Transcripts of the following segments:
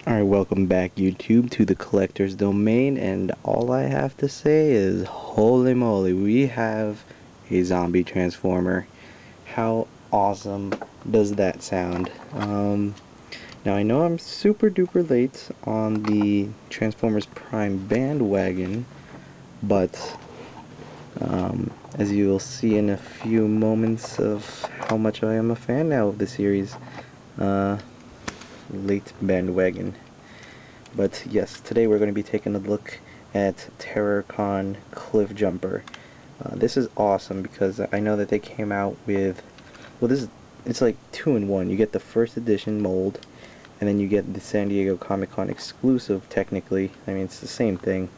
Alright, welcome back YouTube to the collector's domain, and all I have to say is holy moly, we have a zombie transformer. How awesome does that sound? Now I know I'm super duper late on the Transformers Prime bandwagon, but as you will see in a few moments of how much I am a fan now of the series, late bandwagon. But yes, today we're going to be taking a look at Terrorcon Cliffjumper. This is awesome because I know that they came out with, well, it's like 2-in-1. You get the first edition mold, and then you get the San Diego Comic-Con exclusive, technically. I mean, it's the same thing,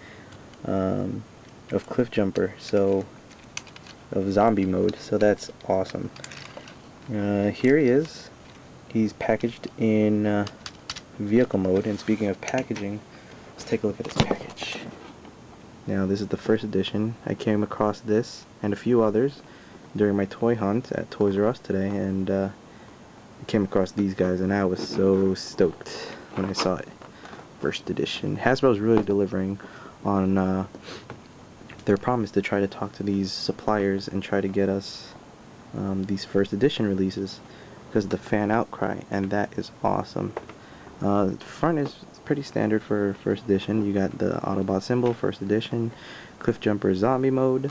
of Cliffjumper, so, of zombie mode, so that's awesome. Here he is. He's packaged in vehicle mode, and speaking of packaging, let's take a look at this package. Now this is the first edition. I came across this and a few others during my toy hunt at Toys R Us today, and I came across these guys and I was so stoked when I saw it. First edition. Hasbro's really delivering on their promise to try to talk to these suppliers and try to get us these first edition releases because of the fan outcry, and that is awesome. The front is pretty standard for first edition. You got the Autobot symbol, first edition, Cliffjumper zombie mode,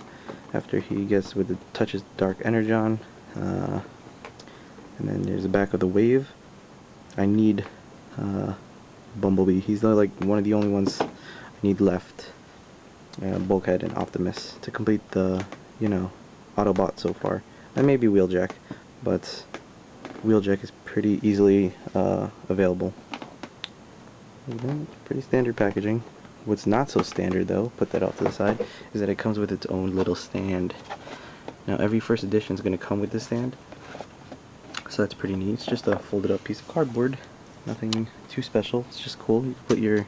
after he gets with the touches Dark Energon, and then there's the back of the wave. I need Bumblebee. He's like one of the only ones I need left. Bulkhead and Optimus to complete the, Autobot so far. And maybe Wheeljack, but Wheeljack is pretty easily available. Pretty standard packaging. What's not so standard though, put that off to the side, is that it comes with its own little stand. Now every first edition is going to come with this stand, so that's pretty neat. It's just a folded up piece of cardboard, nothing too special. It's just cool. You can put your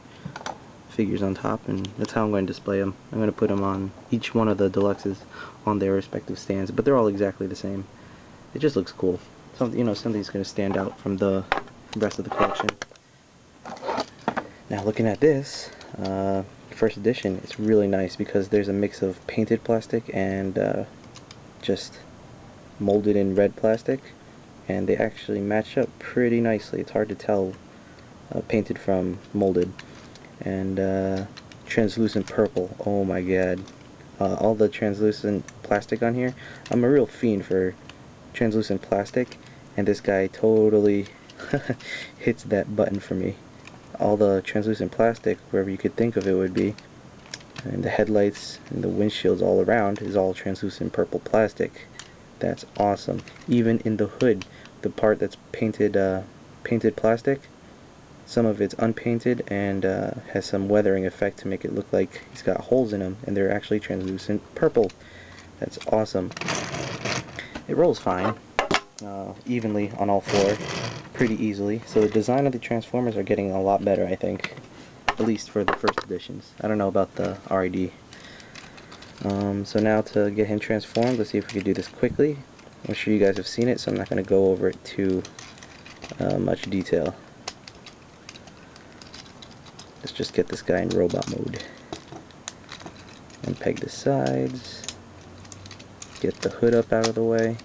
figures on top, and that's how I'm going to display them. I'm going to put them on each one of the deluxes on their respective stands, but they're all exactly the same. It just looks cool. Something's going to stand out from the rest of the collection. Now looking at this first edition, it's really nice because there's a mix of painted plastic and just molded in red plastic, and they actually match up pretty nicely. It's hard to tell painted from molded. And translucent purple, oh my god. All the translucent plastic on here, I'm a real fiend for translucent plastic, and this guy totally hits that button for me. All the translucent plastic, wherever you could think of it would be, and the headlights and the windshields all around is all translucent purple plastic. That's awesome. Even in the hood, the part that's painted painted plastic, some of it's unpainted and has some weathering effect to make it look like he's got holes in them, and they're actually translucent purple. That's awesome. It rolls fine, evenly on all four, pretty easily. So the design of the Transformers are getting a lot better, I think, at least for the first editions. I don't know about the RID. So now to get him transformed, let's see if we can do this quickly. I'm sure you guys have seen it, so I'm not going to go over it too much detail. Let's just get this guy in robot mode. And peg the sides. Get the hood up out of the way.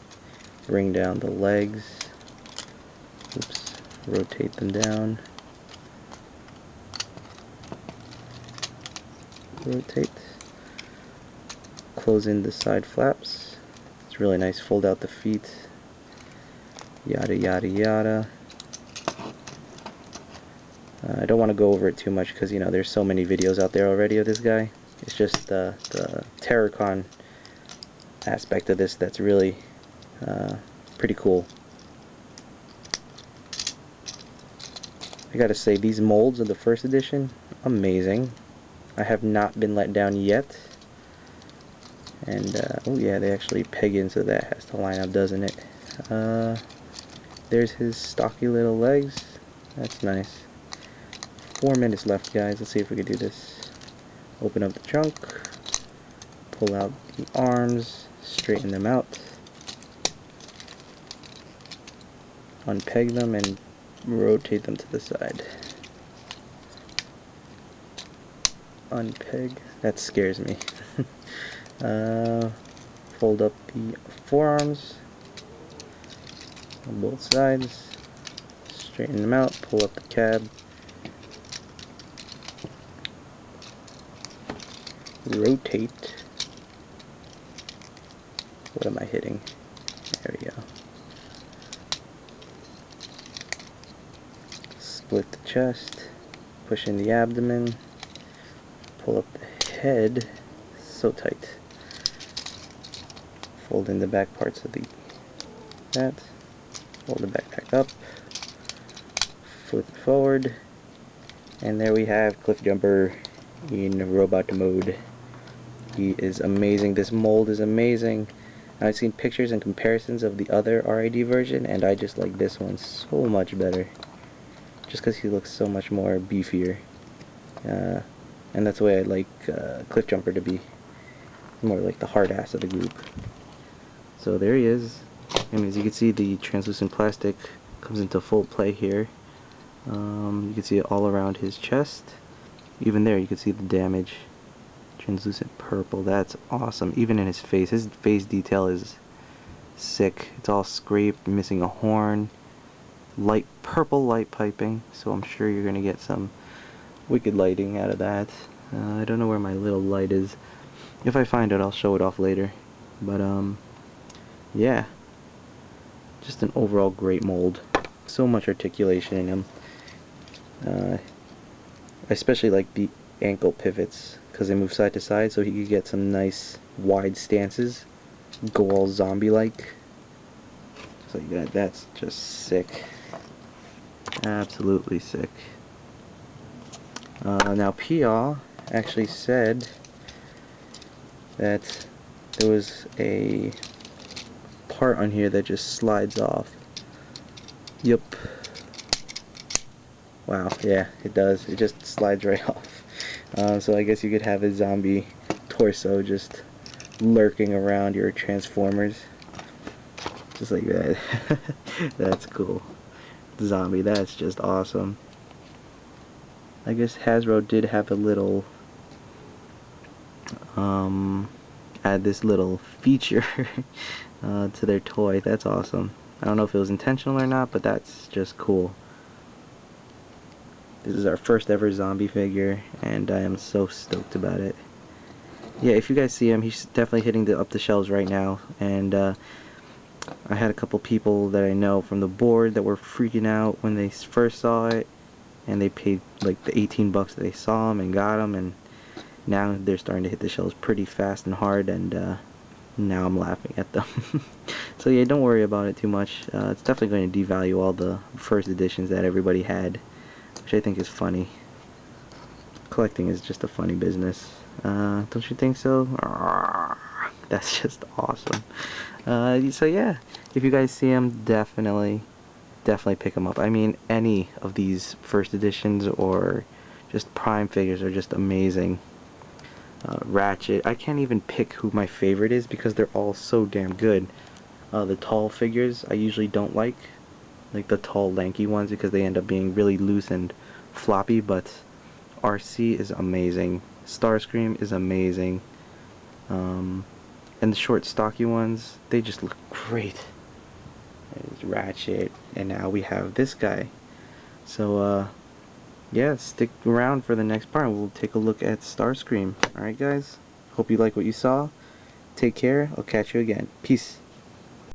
Bring down the legs. Oops. Rotate them down. Rotate. Close in the side flaps. It's really nice. Fold out the feet. Yada yada yada. I don't want to go over it too much because, there's so many videos out there already of this guy. It's just the Terrorcon aspect of this that's really pretty cool. I gotta say, these molds of the first edition, amazing. I have not been let down yet. And, oh yeah, they actually peg in, so that has to line up, doesn't it? There's his stocky little legs. That's nice. 4 minutes left, guys. Let's see if we can do this. Open up the trunk, pull out the arms, straighten them out, unpeg them, and rotate them to the side. unpeg. That scares me. Fold up the forearms on both sides, straighten them out, pull up the cab, rotate. What am I hitting? There we go. Split the chest, push in the abdomen, pull up the head, so tight. Fold in the back parts of that, fold the backpack up, flip it forward, and there we have Cliffjumper in robot mode. He is amazing. This mold is amazing. I've seen pictures and comparisons of the other RID version, and I just like this one so much better. Just because he looks so much more beefier. And that's the way I like Cliffjumper to be. More like the hard ass of the group. So there he is. And as you can see, the translucent plastic comes into full play here. You can see it all around his chest. Even there you can see the damage. Translucent purple, that's awesome. Even in his face detail is sick. It's all scraped, missing a horn. Light purple light piping, so I'm sure you're gonna get some wicked lighting out of that. I don't know where my little light is. If I find it, I'll show it off later. But yeah, just an overall great mold. So much articulation in him. I especially like the ankle pivots because they move side to side, so he could get some nice wide stances, go all zombie-like. Just like that. That's just sick. Absolutely sick. Now PR actually said that there was a part on here that just slides off. Yup. Wow, yeah, it does. It just slides right off. So I guess you could have a zombie torso just lurking around your Transformers. Just like that. That's cool. Zombie, that's just awesome. I guess Hasbro did have a little add this little feature to their toy. That's awesome. I don't know if it was intentional or not, but that's just cool. This is our first ever zombie figure, and I am so stoked about it. Yeah, if you guys see him, he's definitely hitting up the shelves right now, and I had a couple people that I know from the board that were freaking out when they first saw it, and they paid like the 18 bucks that they saw him and got him, and now they're starting to hit the shelves pretty fast and hard, and now I'm laughing at them. So yeah, don't worry about it too much. It's definitely going to devalue all the first editions that everybody had, which I think is funny. Collecting is just a funny business. Don't you think so? That's just awesome. So yeah, if you guys see them, definitely pick them up. I mean, any of these first editions or just prime figures are just amazing. Ratchet, I can't even pick who my favorite is because they're all so damn good. The tall figures I usually don't like the tall lanky ones because they end up being really loose and floppy, but RC is amazing, Starscream is amazing, and the short stocky ones, they just look great. There's Ratchet, and now we have this guy. So yeah, stick around for the next part. We'll take a look at Starscream. Alright guys, hope you like what you saw. Take care, I'll catch you again. Peace.